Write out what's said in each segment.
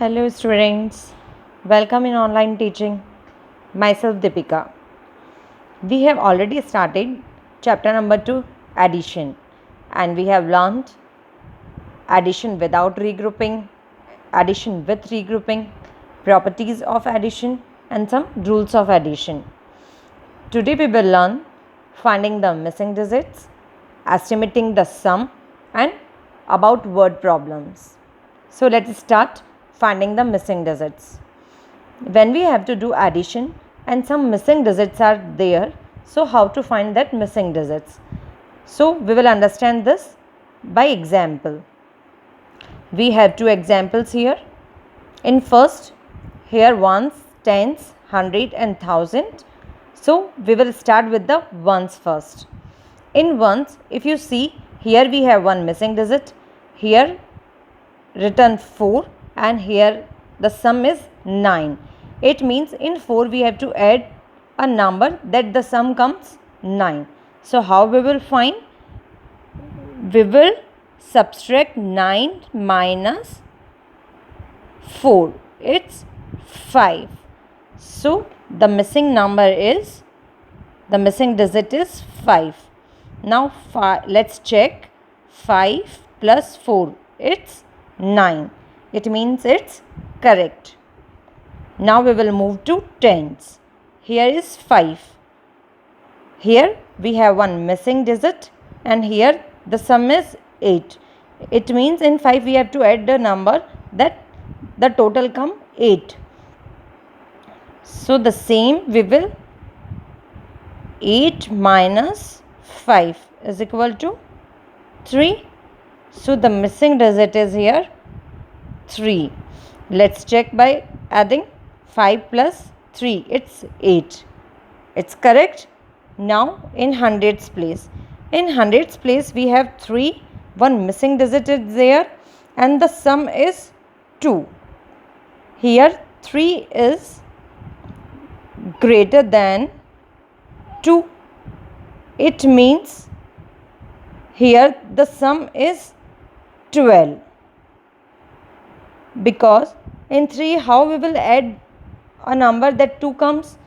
Hello students, welcome in online teaching. Myself Deepika. We have already started chapter number 2 addition, and we have learned addition without regrouping, addition with regrouping, properties of addition and some rules of addition. Today we will learn finding the missing digits, estimating the sum and about word problems. So let's start finding the missing digits. When we have to do addition and some missing digits are there, so how to find that missing digits? So we will understand this by example. We have two examples here. In first, here ones, tens, hundred and thousand. So we will start with the ones first. In ones, if you see, here we have one missing digit, here written 4 and here the sum is 9. It means in 4 we have to add a number that the sum comes 9. So how we will find? We will subtract 9 minus 4. It's 5. So the missing digit is 5. Now let's check 5 plus 4. It's 9. It means it's correct. Now we will move to tens. Here is 5. Here we have one missing digit and here the sum is 8. It means in 5 we have to add the number that the total come 8. So the same we will 8 minus 5 is equal to 3. So the missing digit is here 3. Let's check by adding 5 plus 3. It's 8. It's correct. Now in hundreds place. In hundreds place we have 3. One missing digit is there and the sum is 2. Here 3 is greater than 2. It means here the sum is 12. Because in 3 how we will add a number that 2 comes?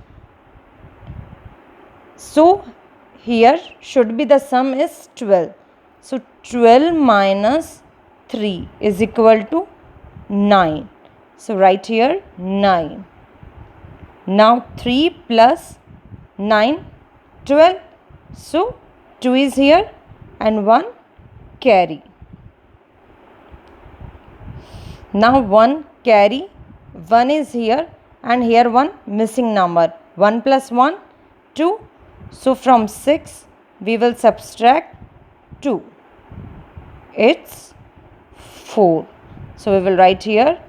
So here should be the sum is 12. So 12 minus 3 is equal to 9. So write here 9. Now 3 plus 9, 12. So 2 is here and 1 carry. Now 1 carry, 1 is here and here one missing number. 1 plus 1, 2. So from 6 we will subtract 2. It's 4. So we will write here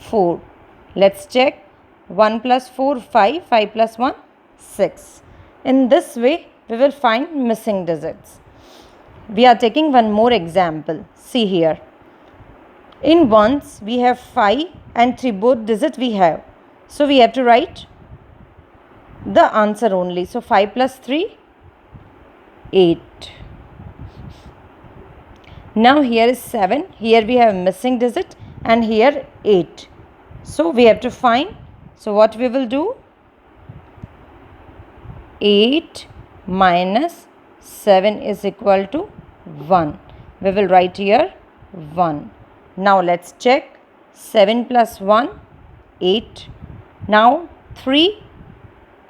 4. Let's check. 1 plus 4, 5. 5 plus 1, 6. In this way we will find missing digits. We are taking one more example. See here. In ones we have 5 and 3 both digits we have. So we have to write the answer only. So 5 plus 3, 8. Now here is 7. Here we have missing digit and here 8. So we have to find. So what we will do? 8 minus 7 is equal to 1. We will write here 1. Now let's check. 7 plus 1, 8. Now 3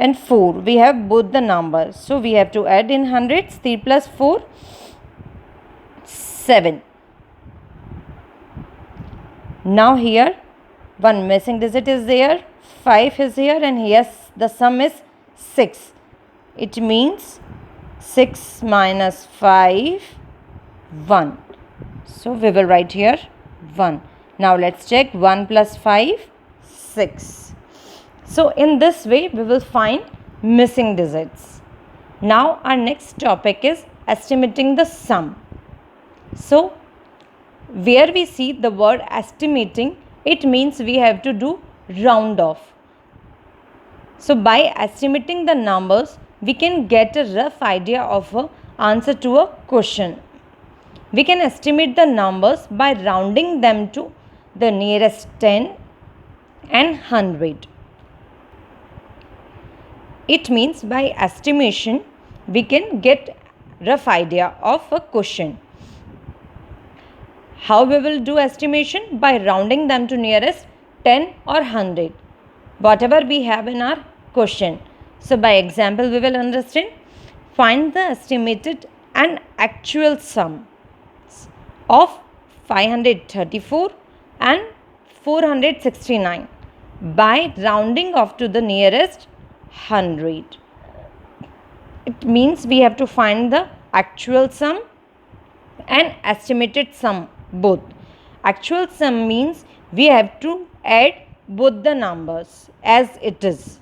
and 4. We have both the numbers. So we have to add in hundreds. 3 plus 4, 7. Now here one missing digit is there. 5 is here and here the sum is 6. It means 6 minus 5, 1. So we will write here 1. Now let's check. 1 plus 5, 6. So in this way we will find missing digits. Now our next topic is estimating the sum. So where we see the word estimating, it means we have to do round off. So by estimating the numbers we can get a rough idea of an answer to a question. We can estimate the numbers by rounding them to the nearest 10 and 100. It means by estimation we can get rough idea of a question. How we will do estimation? By rounding them to nearest 10 or 100, whatever we have in our question. So by example we will understand. Find the estimated and actual sum of 534 and 469 by rounding off to the nearest 100. It means we have to find the actual sum and estimated sum both. Actual sum means we have to add both the numbers as it is,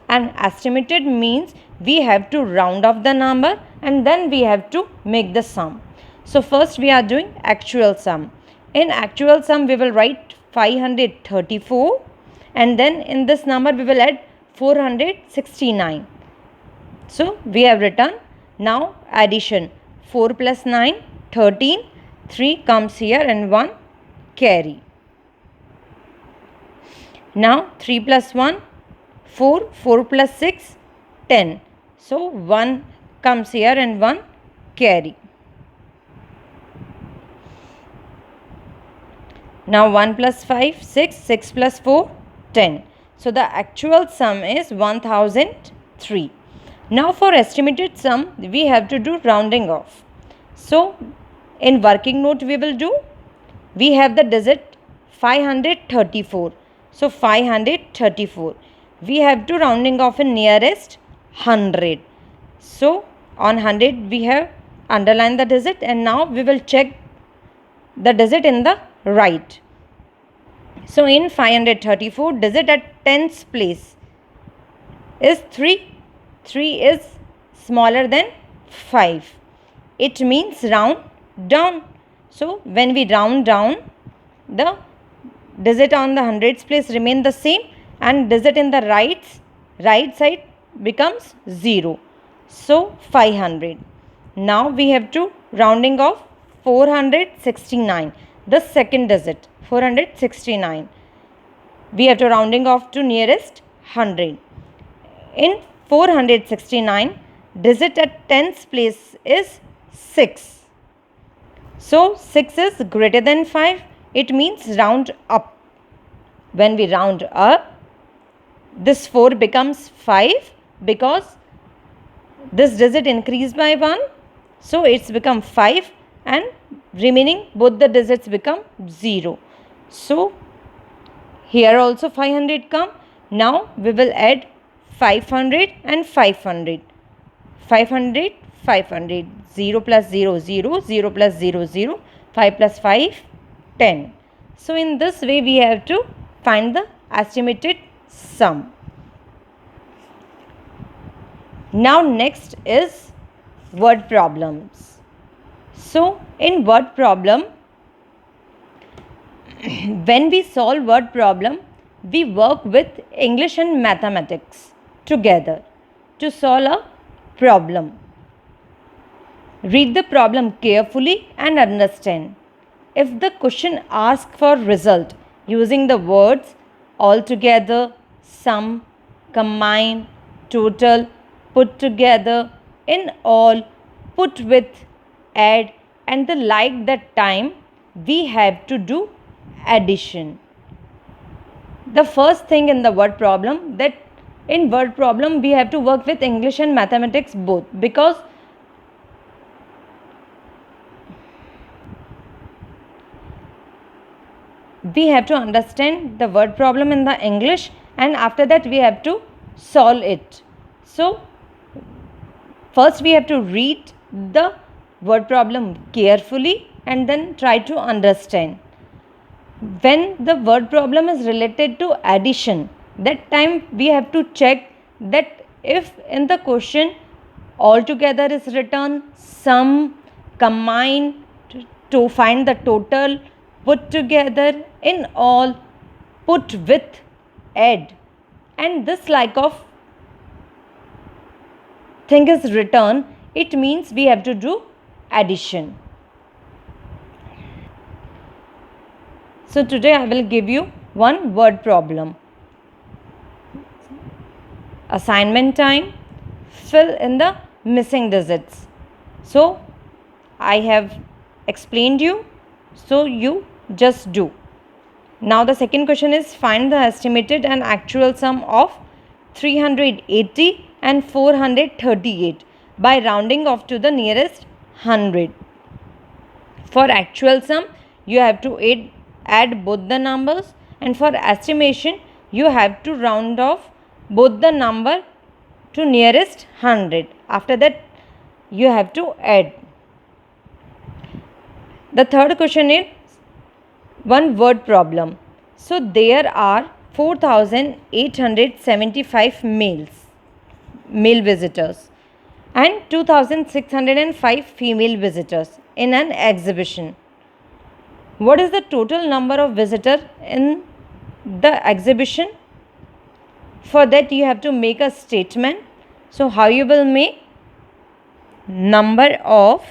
and estimated means we have to round off the number and then we have to make the sum. So first we are doing actual sum. In actual sum we will write 534 and then in this number we will add 469. So we have written. Now addition. 4 plus 9, 13. 3 comes here and 1 carry. Now 3 plus 1, 4. 4 plus 6, 10. So 1 comes here and 1 carry. Now 1 plus 5, 6. 6 plus 4, 10. So the actual sum is 1003. Now for estimated sum we have to do rounding off. So in working note we will do. We have the digit 534. So 534. We have to rounding off in nearest 100. So on 100 we have underlined the digit and now we will check the digit in the right. So in 534 digit at tens place is 3. 3 is smaller than 5. It means round down. So when we round down, the digit on the hundreds place remain the same and digit in the right side becomes 0. So 500. Now we have to rounding off 469. The second digit 469. We have to rounding off to nearest 100. In 469, digit at tens place is 6. So 6 is greater than 5. It means round up. When we round up, this 4 becomes 5 because this digit increased by 1. So it's become 5 and remaining both the digits become 0. So here also 500 come. Now we will add 500 and 500. 500, 500. 0 plus 0, 0. 0 plus 0, 0. 5 plus 5, 10. So in this way we have to find the estimated sum. Now next is word problems. So in word problem, when we solve word problem, we work with English and mathematics together to solve a problem. Read the problem carefully and understand. If the question asks for result using the words altogether, sum, combine, total, put together, in all, put with, add, and the like, that time we have to do addition. The first thing in the word problem, that in word problem we have to work with English and mathematics both, because we have to understand the word problem in the English and after that we have to solve it. So first we have to read the word problem carefully and then try to understand. When the word problem is related to addition, that time we have to check that if in the question altogether is written, sum, combine, to find the total, put together, in all, put with, add, and this like of thing is written, it means we have to do addition. So today I will give you one word problem. Assignment time, fill in the missing digits. So I have explained you, so you just do. Now the second question is find the estimated and actual sum of 380 and 438 by rounding off to the nearest 100. For actual sum, you have to add both the numbers, and for estimation, you have to round off both the number to nearest 100. After that, you have to add. The third question is one word problem. So there are 4,875 male visitors and 2,605 female visitors in an exhibition. What is the total number of visitors in the exhibition? For that you have to make a statement. So how you will make? Number of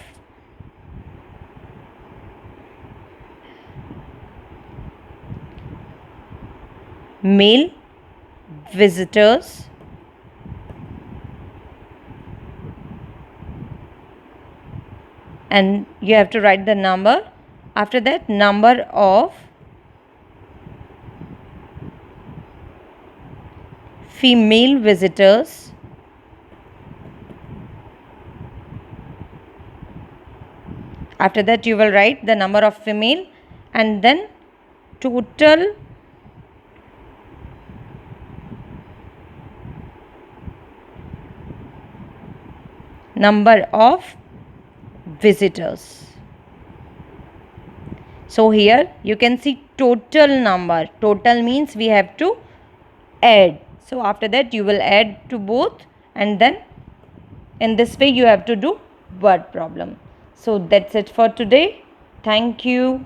male visitors and you have to write the number. After that, number of female visitors after that you will write the number of female and then total number of visitors. So here you can see total number. Total means we have to add. So after that you will add to both, and then in this way you have to do word problem. So that's it for today. Thank you.